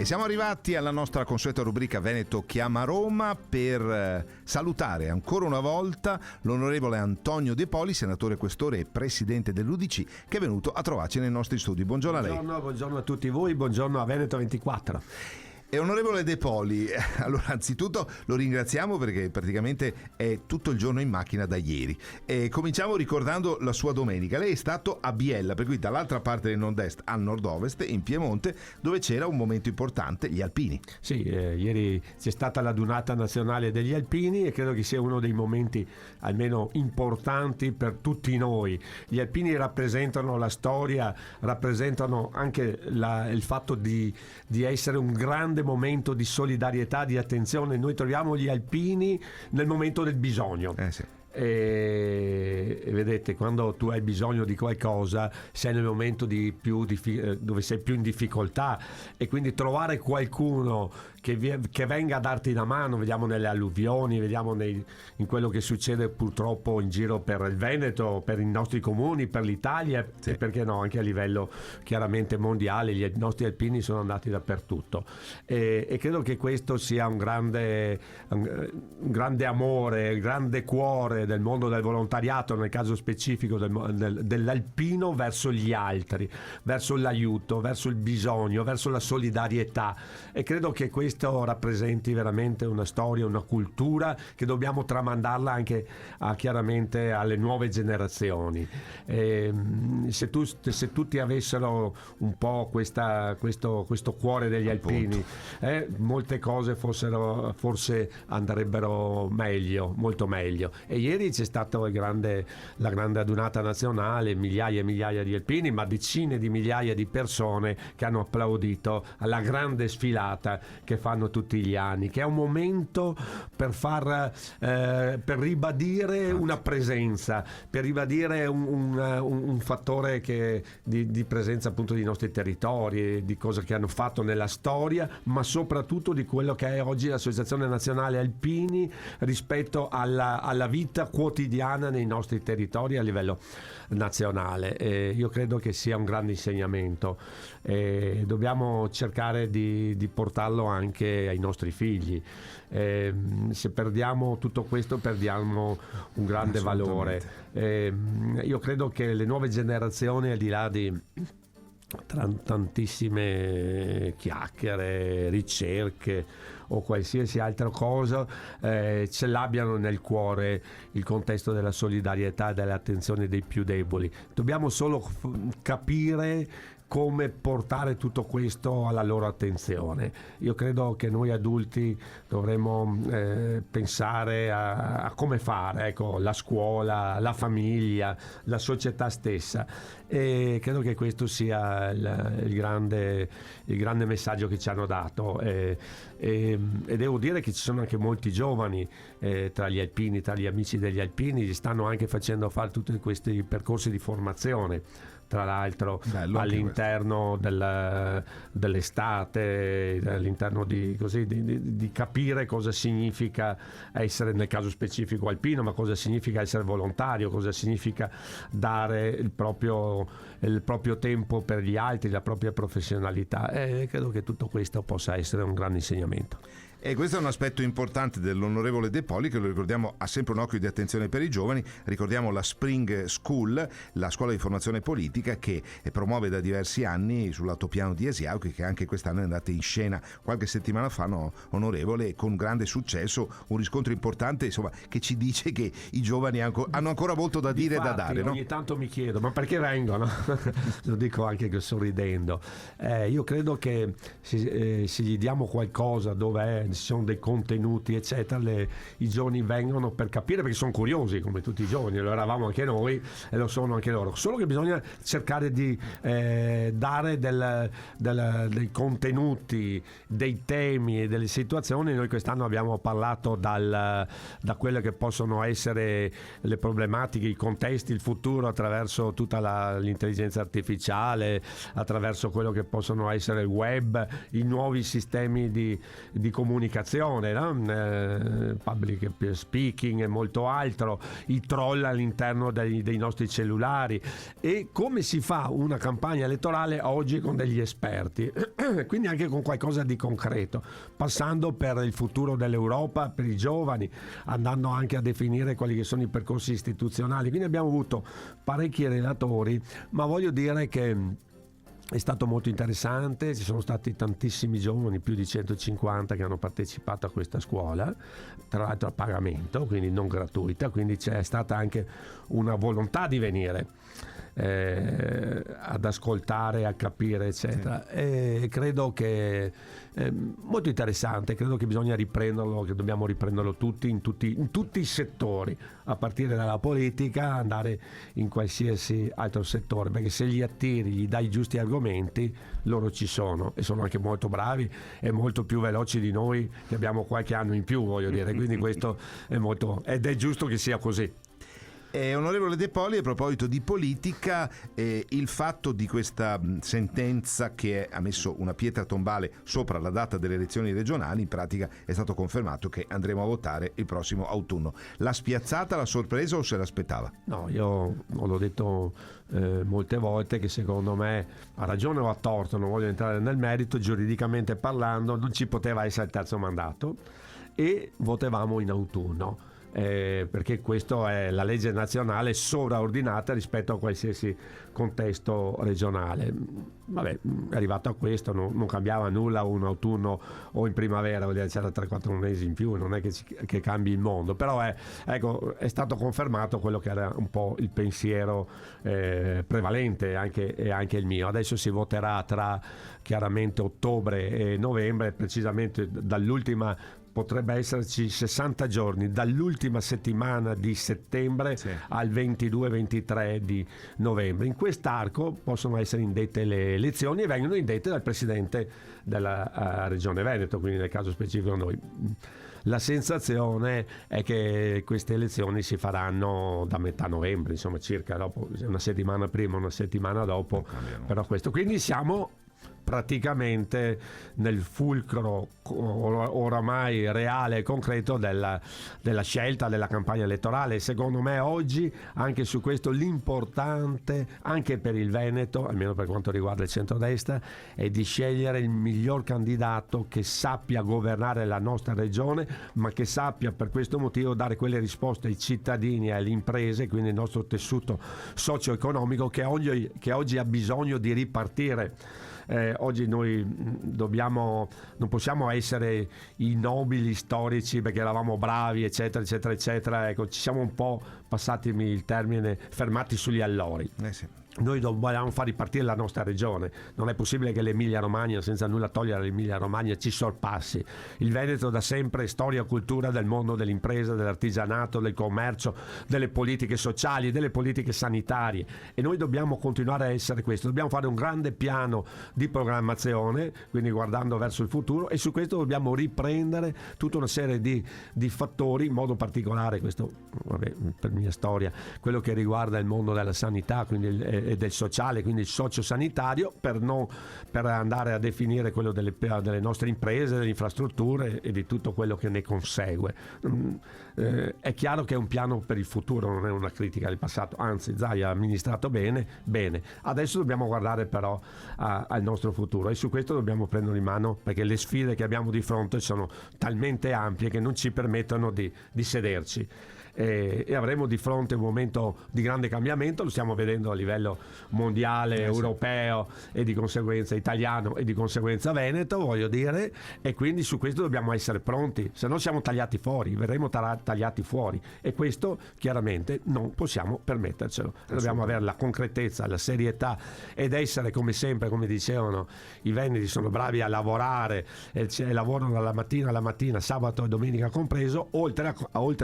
E siamo arrivati alla nostra consueta rubrica Veneto chiama Roma per salutare ancora una volta l'onorevole Antonio De Poli, senatore questore e presidente dell'UDC, che è venuto a trovarci nei nostri studi. Buongiorno a lei. Buongiorno a tutti voi, buongiorno a Veneto 24. E onorevole De Poli, allora anzitutto lo ringraziamo perché praticamente è tutto il giorno in macchina da ieri. E cominciamo ricordando la sua domenica. Lei è stato a Biella, per cui dall'altra parte del nord-est al nord-ovest, in Piemonte, dove c'era un momento importante, gli alpini. Sì, ieri c'è stata la Dunata Nazionale degli Alpini e credo che sia uno dei momenti almeno importanti per tutti noi. Gli alpini rappresentano la storia, rappresentano anche il fatto di essere un grande momento di solidarietà, di attenzione. Noi troviamo gli alpini nel momento del bisogno. Sì. E vedete, quando tu hai bisogno di qualcosa sei nel momento dove sei più in difficoltà, e quindi trovare qualcuno che venga a darti una mano, vediamo nelle alluvioni, vediamo in quello che succede purtroppo in giro per il Veneto, per i nostri comuni, per l'Italia, sì. E perché no, anche a livello chiaramente mondiale. I nostri alpini sono andati dappertutto e credo che questo sia un grande amore, grande cuore del mondo del volontariato, nel caso specifico dell'alpino, verso gli altri, verso l'aiuto, verso il bisogno, verso la solidarietà, e credo che questo rappresenti veramente una storia, una cultura che dobbiamo tramandarla anche chiaramente alle nuove generazioni. Se tutti avessero un po' questo cuore degli alpini, molte cose forse andrebbero meglio, molto meglio. E ieri c'è stata la grande adunata nazionale, migliaia e migliaia di alpini, ma decine di migliaia di persone che hanno applaudito alla grande sfilata che fanno tutti gli anni, che è un momento per ribadire una presenza, per ribadire un fattore di presenza appunto dei nostri territori, di cosa che hanno fatto nella storia, ma soprattutto di quello che è oggi l'Associazione Nazionale Alpini rispetto alla vita quotidiana nei nostri territori a livello nazionale. Io credo che sia un grande insegnamento, dobbiamo cercare di portarlo anche ai nostri figli. Se perdiamo tutto questo perdiamo un grande valore. Io credo che le nuove generazioni, al di là di tantissime chiacchiere, ricerche o qualsiasi altra cosa, ce l'abbiano nel cuore il contesto della solidarietà e dell'attenzione dei più deboli. Dobbiamo solo capire come portare tutto questo alla loro attenzione. Io credo che noi adulti dovremmo pensare a come fare, ecco, la scuola, la famiglia, la società stessa, e credo che questo sia il grande messaggio che ci hanno dato, e devo dire che ci sono anche molti giovani tra gli alpini, tra gli amici degli alpini, gli stanno anche facendo fare tutti questi percorsi di formazione, tra l'altro. Bello, all'interno dell'estate, all'interno di capire cosa significa essere, nel caso specifico alpino, ma cosa significa essere volontario, cosa significa dare il proprio tempo per gli altri, la propria professionalità, e credo che tutto questo possa essere un grande insegnamento. E questo è un aspetto importante dell'onorevole De Poli, che lo ricordiamo ha sempre un occhio di attenzione per i giovani. Ricordiamo la Spring School, la scuola di formazione politica che promuove da diversi anni sull'altopiano di Asiago, che anche quest'anno è andata in scena qualche settimana fa, no, onorevole, con grande succsso, un riscontro importante, insomma, che ci dice che i giovani hanno ancora molto da dire e da dare, no? Ogni tanto mi chiedo, ma perché vengono? Lo dico anche sorridendo. Io credo che se gli diamo qualcosa dove ci sono dei contenuti eccetera, i giovani vengono per capire, perché sono curiosi come tutti i giovani, lo eravamo anche noi e lo sono anche loro, solo che bisogna cercare di dare dei contenuti, dei temi e delle situazioni. Noi quest'anno abbiamo parlato da quelle che possono essere le problematiche, i contesti, il futuro attraverso tutta l'intelligenza artificiale, attraverso quello che possono essere il web, i nuovi sistemi di comunicazione comunicazione, no? Public speaking e molto altro, i troll all'interno dei nostri cellulari, e come si fa una campagna elettorale oggi con degli esperti, quindi anche con qualcosa di concreto, passando per il futuro dell'Europa, per i giovani, andando anche a definire quali che sono i percorsi istituzionali. Quindi abbiamo avuto parecchi relatori, ma voglio dire che è stato molto interessante, ci sono stati tantissimi giovani, più di 150 che hanno partecipato a questa scuola, tra l'altro a pagamento, quindi non gratuita, quindi c'è stata anche una volontà di venire ad ascoltare, a capire, eccetera. Sì. E credo che è molto interessante, credo che bisogna riprenderlo, che dobbiamo riprenderlo tutti in tutti i settori, a partire dalla politica, andare in qualsiasi altro settore, perché se li attiri, gli dai i giusti argomenti, loro ci sono e sono anche molto bravi e molto più veloci di noi, che abbiamo qualche anno in più, voglio dire, quindi questo è molto, ed è giusto che sia così. Onorevole De Poli, a proposito di politica, il fatto di questa sentenza che ha messo una pietra tombale sopra la data delle elezioni regionali, in pratica è stato confermato che andremo a votare il prossimo autunno. L'ha spiazzata, l'ha sorpresa o se l'aspettava? No, io l'ho detto molte volte che secondo me, a ragione o a torto, non voglio entrare nel merito, giuridicamente parlando non ci poteva essere il terzo mandato e votavamo in autunno. Perché questo è la legge nazionale sovraordinata rispetto a qualsiasi contesto regionale. Vabbè, è arrivato a questo, non cambiava nulla un autunno o in primavera, vuol dire c'era 3-4 mesi in più, non è che cambi il mondo, però è stato confermato quello che era un po' il pensiero prevalente e anche il mio. Adesso si voterà tra chiaramente ottobre e novembre, precisamente dall'ultima, potrebbe esserci 60 giorni dall'ultima settimana di settembre al 22-23 di novembre. In quest'arco possono essere indette le elezioni e vengono indette dal presidente della regione Veneto, quindi nel caso specifico noi. La sensazione è che queste elezioni si faranno da metà novembre, insomma circa dopo, una settimana prima, una settimana dopo, però questo. Quindi siamo praticamente nel fulcro oramai reale e concreto della scelta della campagna elettorale. Secondo me oggi anche su questo l'importante anche per il Veneto, almeno per quanto riguarda il centrodestra, è di scegliere il miglior candidato che sappia governare la nostra regione, ma che sappia per questo motivo dare quelle risposte ai cittadini e alle imprese, quindi il nostro tessuto socio-economico che oggi ha bisogno di ripartire. Oggi noi non possiamo essere i nobili storici perché eravamo bravi, eccetera eccetera eccetera, ecco, ci siamo un po', passatemi il termine, fermati sugli allori. Sì. Noi dobbiamo far ripartire la nostra regione, non è possibile che l'Emilia Romagna, senza nulla togliere all'Emilia Romagna, ci sorpassi. Il Veneto da sempre è storia e cultura del mondo dell'impresa, dell'artigianato, del commercio, delle politiche sociali, delle politiche sanitarie, e noi dobbiamo continuare a essere questo. Dobbiamo fare un grande piano di programmazione, quindi guardando verso il futuro, e su questo dobbiamo riprendere tutta una serie di fattori, in modo particolare questo, per mia storia, quello che riguarda il mondo della sanità, quindi e del sociale, quindi il sociosanitario, per andare a definire quello delle nostre imprese, delle infrastrutture e di tutto quello che ne consegue. È chiaro che è un piano per il futuro, non è una critica del passato, anzi Zaia ha amministrato bene, adesso dobbiamo guardare però al nostro futuro, e su questo dobbiamo prenderlo in mano, perché le sfide che abbiamo di fronte sono talmente ampie che non ci permettono di sederci. E avremo di fronte un momento di grande cambiamento, lo stiamo vedendo a livello mondiale, europeo e di conseguenza italiano e di conseguenza veneto, voglio dire, e quindi su questo dobbiamo essere pronti, se no siamo tagliati fuori, verremo tagliati fuori, e questo chiaramente non possiamo permettercelo. Dobbiamo avere la concretezza, la serietà ed essere, come sempre, come dicevano i veneti, sono bravi a lavorare e lavorano dalla mattina alla mattina, sabato e domenica compreso, oltre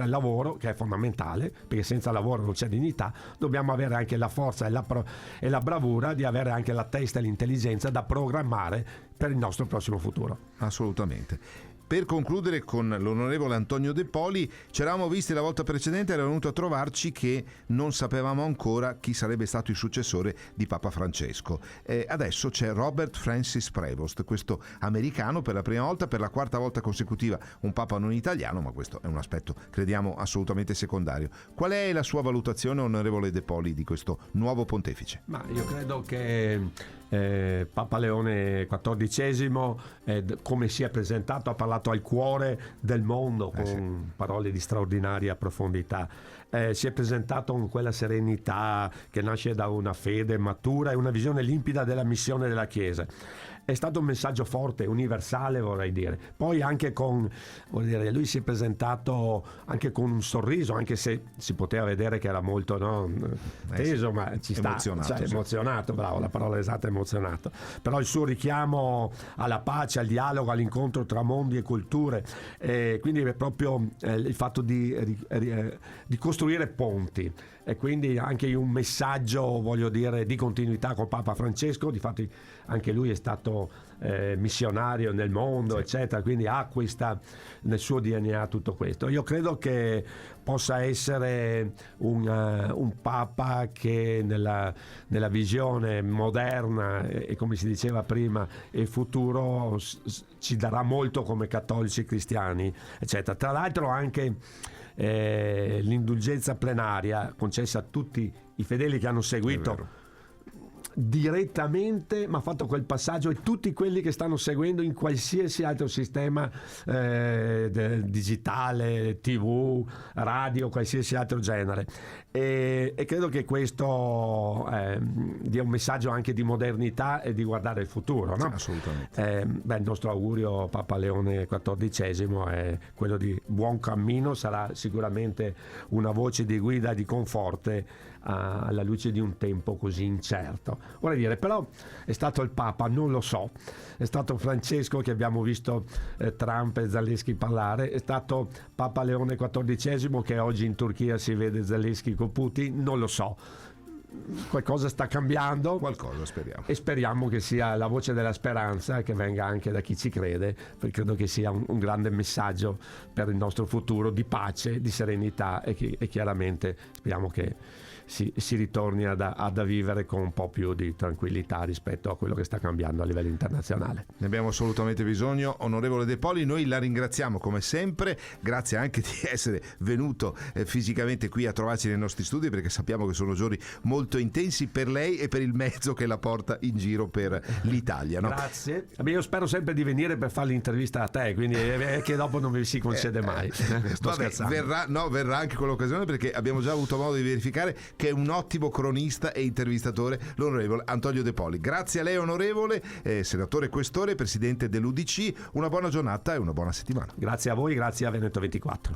al lavoro, che è fondamentale, perché senza lavoro non c'è dignità. Dobbiamo avere anche la forza e la bravura di avere anche la testa e l'intelligenza da programmare per il nostro prossimo futuro. Assolutamente. Per concludere con l'onorevole Antonio De Poli, ci eravamo visti la volta precedente, era venuto a trovarci che non sapevamo ancora chi sarebbe stato il successore di Papa Francesco. Adesso c'è Robert Francis Prevost, questo americano, per la prima volta, per la quarta volta consecutiva, un Papa non italiano, ma questo è un aspetto, crediamo, assolutamente secondario. Qual è la sua valutazione, onorevole De Poli, di questo nuovo pontefice? Ma io credo che Papa Leone XIV, come si è presentato, ha parlato al cuore del mondo con parole di straordinaria profondità. Si è presentato con quella serenità che nasce da una fede matura e una visione limpida della missione della Chiesa. È stato un messaggio forte, universale, vorrei dire. Poi anche lui si è presentato anche con un sorriso, anche se si poteva vedere che era molto teso, ma ci sta, emozionato, bravo, la parola esatta è emozionato. Però il suo richiamo alla pace, al dialogo, all'incontro tra mondi e culture, quindi è proprio il fatto di costruire ponti. E quindi anche un messaggio, voglio dire, di continuità con Papa Francesco. Difatti anche lui è stato missionario nel mondo, eccetera, quindi ha nel suo DNA tutto questo. Io credo che possa essere un Papa che nella visione moderna e come si diceva prima e futuro ci darà molto come cattolici cristiani, eccetera. Tra l'altro anche l'indulgenza plenaria concessa a tutti i fedeli che hanno seguito direttamente, ma ha fatto quel passaggio, e tutti quelli che stanno seguendo in qualsiasi altro sistema digitale, TV, radio, qualsiasi altro genere, e credo che questo dia un messaggio anche di modernità e di guardare il futuro, no? Assolutamente. Il nostro augurio Papa Leone XIV è quello di buon cammino, sarà sicuramente una voce di guida e di conforte alla luce di un tempo così incerto. Vorrei dire, però è stato il Papa, non lo so, è stato Francesco che abbiamo visto Trump e Zelensky parlare, è stato Papa Leone XIV che oggi in Turchia si vede Zelensky con Putin, non lo so. Qualcosa sta cambiando, qualcosa speriamo, e speriamo che sia la voce della speranza, che venga anche da chi ci crede, perché credo che sia un grande messaggio per il nostro futuro di pace, di serenità, e chiaramente speriamo che si ritorni ad vivere con un po' più di tranquillità rispetto a quello che sta cambiando a livello internazionale. Ne abbiamo assolutamente bisogno, onorevole De Poli. Noi la ringraziamo come sempre, grazie anche di essere venuto fisicamente qui a trovarci nei nostri studi, perché sappiamo che sono giorni molto intensi per lei e per il mezzo che la porta in giro per l'Italia, no? Grazie. Io spero sempre di venire per fare l'intervista a te, quindi che dopo non mi si concede mai. Sto scherzando. Verrà anche quell'occasione, perché abbiamo già avuto modo di verificare che è un ottimo cronista e intervistatore, l'onorevole Antonio De Poli. Grazie a lei, onorevole, senatore questore, presidente dell'UDC. Una buona giornata e una buona settimana. Grazie a voi, grazie a Veneto 24.